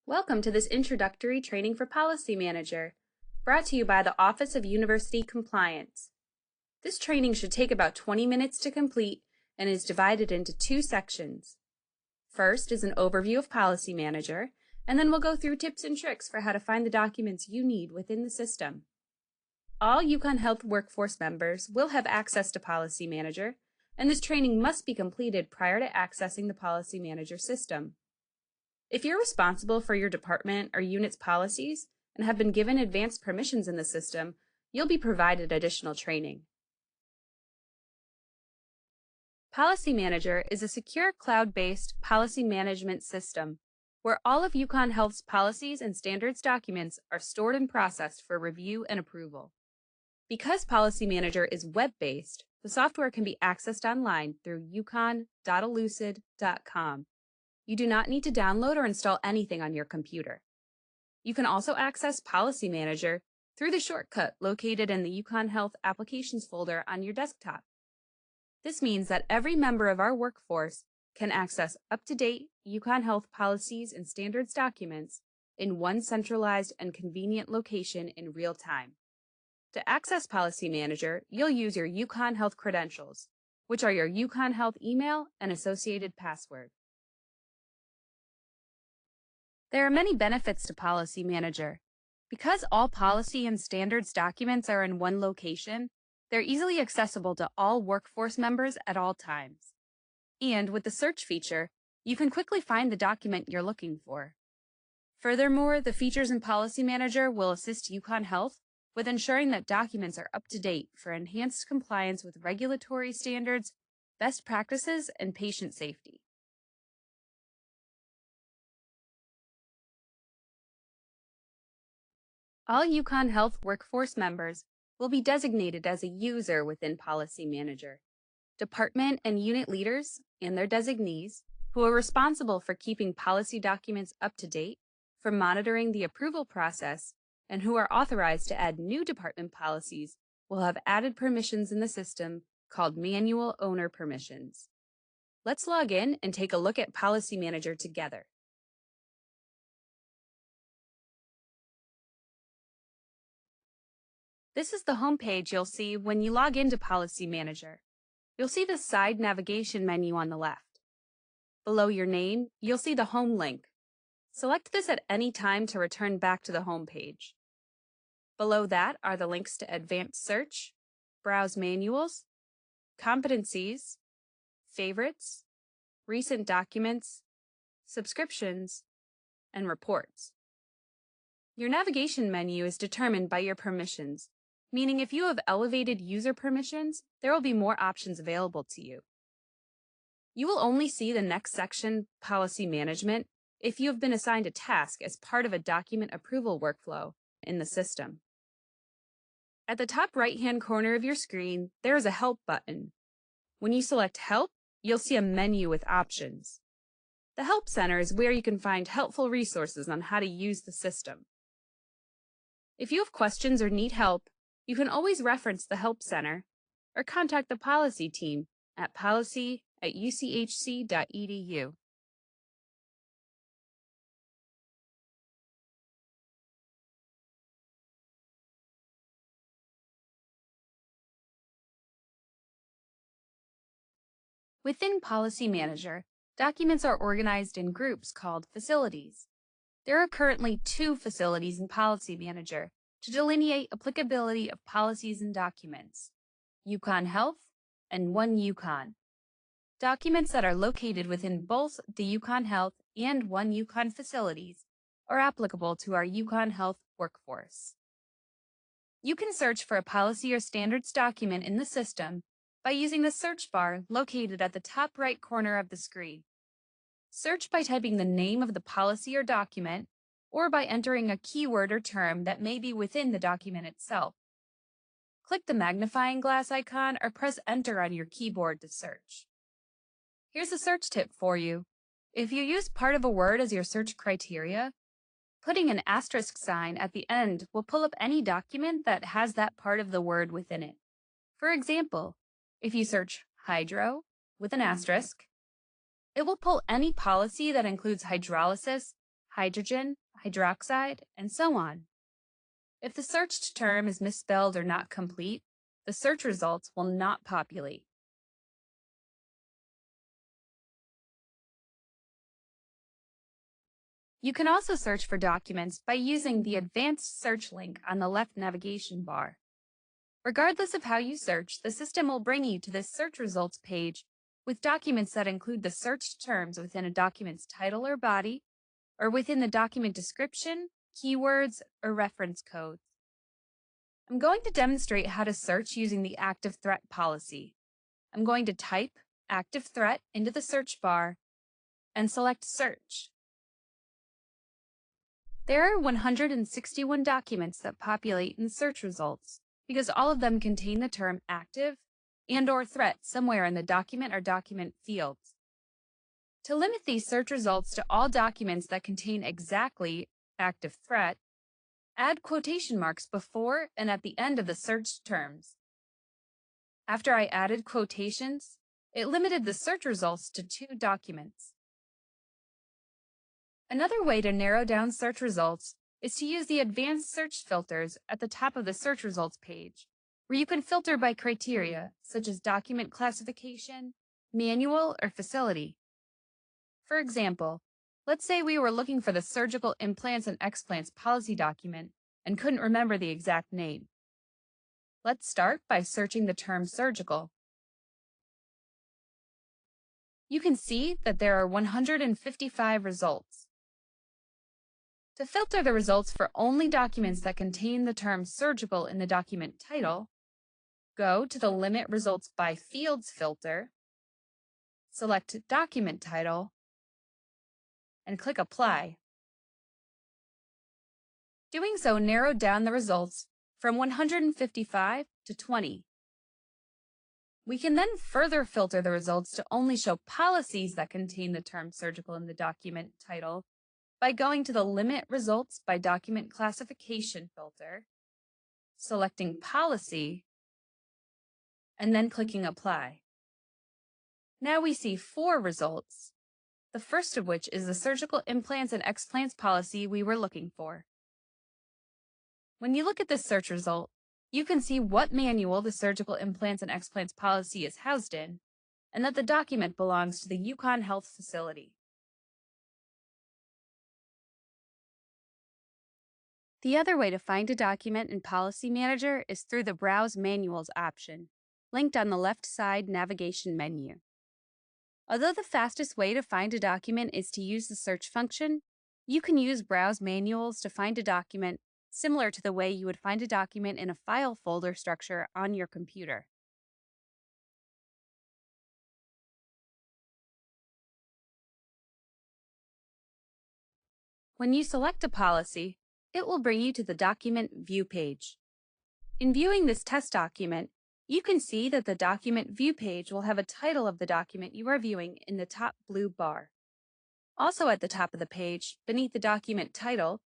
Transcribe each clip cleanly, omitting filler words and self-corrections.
Welcome to this introductory training for Policy Manager, brought to you by the Office of University Compliance. This training should take about 20 minutes to complete and is divided into two sections. First is an overview of Policy Manager, and then we'll go through tips and tricks for how to find the documents you need within the system. All UConn Health workforce members will have access to Policy Manager, and this training must be completed prior to accessing the Policy Manager system. If you're responsible for your department or unit's policies and have been given advanced permissions in the system, you'll be provided additional training. Policy Manager is a secure cloud-based policy management system where all of UConn Health's policies and standards documents are stored and processed for review and approval. Because Policy Manager is web-based, the software can be accessed online through uconn.elucid.com. You do not need to download or install anything on your computer. You can also access Policy Manager through the shortcut located in the UConn Health Applications folder on your desktop. This means that every member of our workforce can access up-to-date UConn Health policies and standards documents in one centralized and convenient location in real time. To access Policy Manager, you'll use your UConn Health credentials, which are your UConn Health email and associated password. There are many benefits to Policy Manager. Because all policy and standards documents are in one location, they're easily accessible to all workforce members at all times. And with the search feature, you can quickly find the document you're looking for. Furthermore, the features in Policy Manager will assist UConn Health with ensuring that documents are up to date for enhanced compliance with regulatory standards, best practices, and patient safety. All UConn Health workforce members will be designated as a user within Policy Manager. Department and unit leaders and their designees, who are responsible for keeping policy documents up to date, for monitoring the approval process, and who are authorized to add new department policies, will have added permissions in the system called manual owner permissions. Let's log in and take a look at Policy Manager together. This is the home page you'll see when you log into Policy Manager. You'll see the side navigation menu on the left. Below your name, you'll see the home link. Select this at any time to return back to the home page. Below that are the links to Advanced Search, Browse Manuals, Competencies, Favorites, Recent Documents, Subscriptions, and Reports. Your navigation menu is determined by your permissions, meaning if you have elevated user permissions, there will be more options available to you. You will only see the next section, Policy Management, if you have been assigned a task as part of a document approval workflow in the system. At the top right-hand corner of your screen, there is a Help button. When you select Help, you'll see a menu with options. The Help Center is where you can find helpful resources on how to use the system. If you have questions or need help, you can always reference the Help Center or contact the policy team at policy@uchc.edu. Within Policy Manager, documents are organized in groups called facilities. There are currently 2 facilities in Policy Manager to delineate applicability of policies and documents: UConn Health and One UConn. Documents that are located within both the UConn Health and One UConn facilities are applicable to our UConn Health workforce. You can search for a policy or standards document in the system by using the search bar located at the top right corner of the screen. Search by typing the name of the policy or document, or by entering a keyword or term that may be within the document itself. Click the magnifying glass icon or press Enter on your keyboard to search. Here's a search tip for you. If you use part of a word as your search criteria, putting an asterisk sign at the end will pull up any document that has that part of the word within it. For example, if you search hydro with an asterisk, it will pull any policy that includes hydrolysis, hydrogen, hydroxide, and so on. If the searched term is misspelled or not complete, the search results will not populate. You can also search for documents by using the Advanced Search link on the left navigation bar. Regardless of how you search, the system will bring you to this search results page with documents that include the searched terms within a document's title or body, or within the document description, keywords, or reference codes. I'm going to demonstrate how to search using the active threat policy. I'm going to type active threat into the search bar and select search. There are 161 documents that populate in search results because all of them contain the term active and/or threat somewhere in the document or document fields. To limit these search results to all documents that contain exactly active threat, add quotation marks before and at the end of the searched terms. After I added quotations, it limited the search results to 2 documents. Another way to narrow down search results is to use the advanced search filters at the top of the search results page, where you can filter by criteria such as document classification, manual, or facility. For example, let's say we were looking for the surgical implants and explants policy document and couldn't remember the exact name. Let's start by searching the term surgical. You can see that there are 155 results. To filter the results for only documents that contain the term surgical in the document title, go to the Limit Results by Fields filter, select Document Title, and click Apply. Doing so narrowed down the results from 155 to 20. We can then further filter the results to only show policies that contain the term surgical in the document title by going to the Limit Results by Document Classification filter, selecting Policy, and then clicking Apply. Now we see 4 results, the first of which is the surgical implants and explants policy we were looking for. When you look at this search result, you can see what manual the surgical implants and explants policy is housed in, and that the document belongs to the UConn Health facility. The other way to find a document in Policy Manager is through the Browse Manuals option, linked on the left side navigation menu. Although the fastest way to find a document is to use the search function, you can use Browse Manuals to find a document similar to the way you would find a document in a file folder structure on your computer. When you select a policy, it will bring you to the Document View page. In viewing this test document, you can see that the Document View page will have a title of the document you are viewing in the top blue bar. Also at the top of the page, beneath the document title,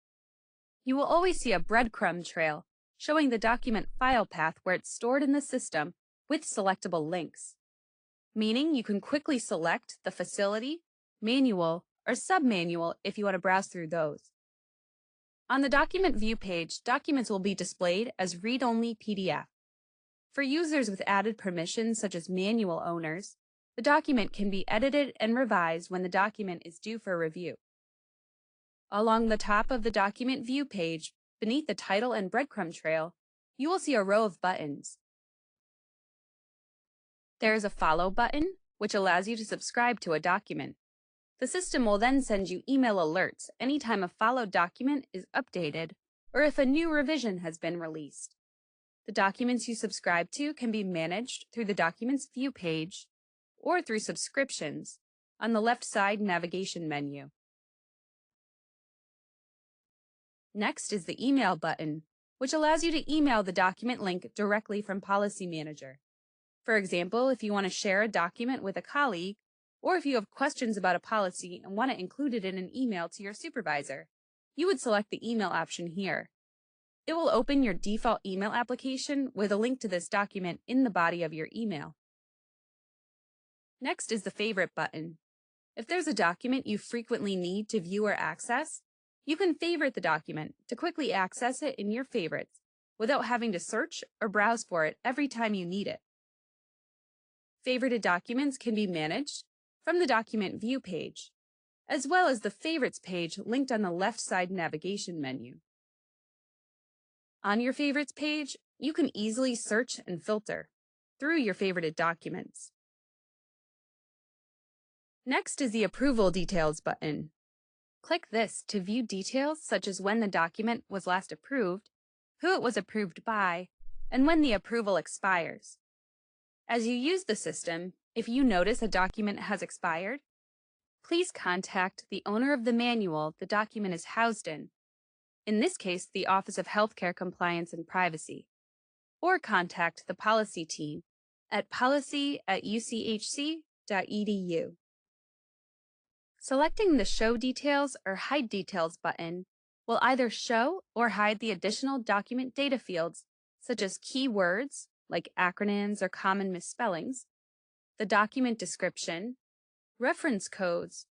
you will always see a breadcrumb trail showing the document file path where it's stored in the system with selectable links, meaning you can quickly select the facility, manual, or submanual if you want to browse through those. On the Document View page, documents will be displayed as read-only PDF. For users with added permissions, such as manual owners, the document can be edited and revised when the document is due for review. Along the top of the Document View page, beneath the title and breadcrumb trail, you will see a row of buttons. There is a Follow button, which allows you to subscribe to a document. The system will then send you email alerts anytime a followed document is updated or if a new revision has been released. The documents you subscribe to can be managed through the Documents View page or through subscriptions on the left side navigation menu. Next is the Email button, which allows you to email the document link directly from Policy Manager. For example, if you want to share a document with a colleague, or if you have questions about a policy and want to include it in an email to your supervisor, you would select the email option here. It will open your default email application with a link to this document in the body of your email. Next is the Favorite button. If there's a document you frequently need to view or access, You can favorite the document to quickly access it in your favorites without having to search or browse for it every time you need it. Favorited documents can be managed from the Document View page, as well as the Favorites page linked on the left side navigation menu. On your Favorites page, you can easily search and filter through your favorited documents. Next is the Approval Details button. Click this to view details such as when the document was last approved, who it was approved by, and when the approval expires. As you use the system, if you notice a document has expired, please contact the owner of the manual the document is housed in this case, the Office of Healthcare Compliance and Privacy, or contact the policy team at policy@uchc.edu. Selecting the Show Details or Hide Details button will either show or hide the additional document data fields, such as keywords like acronyms or common misspellings, the document description, reference codes,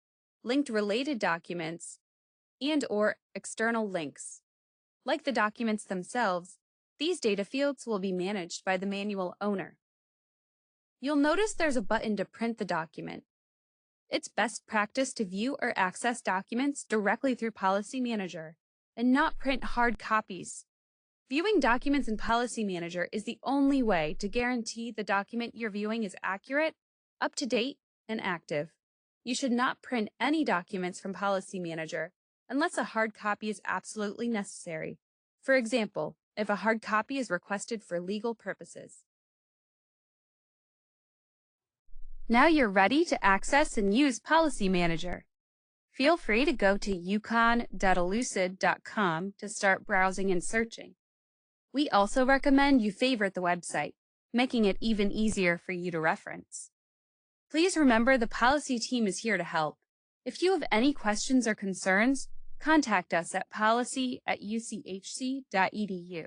linked related documents, and/or external links. Like the documents themselves, these data fields will be managed by the manual owner. You'll notice there's a button to print the document. It's best practice to view or access documents directly through Policy Manager and not print hard copies. Viewing documents in Policy Manager is the only way to guarantee the document you're viewing is accurate, up to date, and active. You should not print any documents from Policy Manager unless a hard copy is absolutely necessary. For example, if a hard copy is requested for legal purposes. Now you're ready to access and use Policy Manager. Feel free to go to uconn.elucid.com to start browsing and searching. We also recommend you favorite the website, making it even easier for you to reference. Please remember the policy team is here to help. If you have any questions or concerns, contact us at policy@uchc.edu.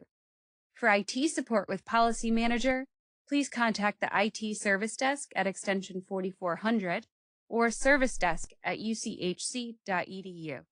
For IT support with Policy Manager, please contact the IT Service Desk at extension 4400 or servicedesk@uchc.edu.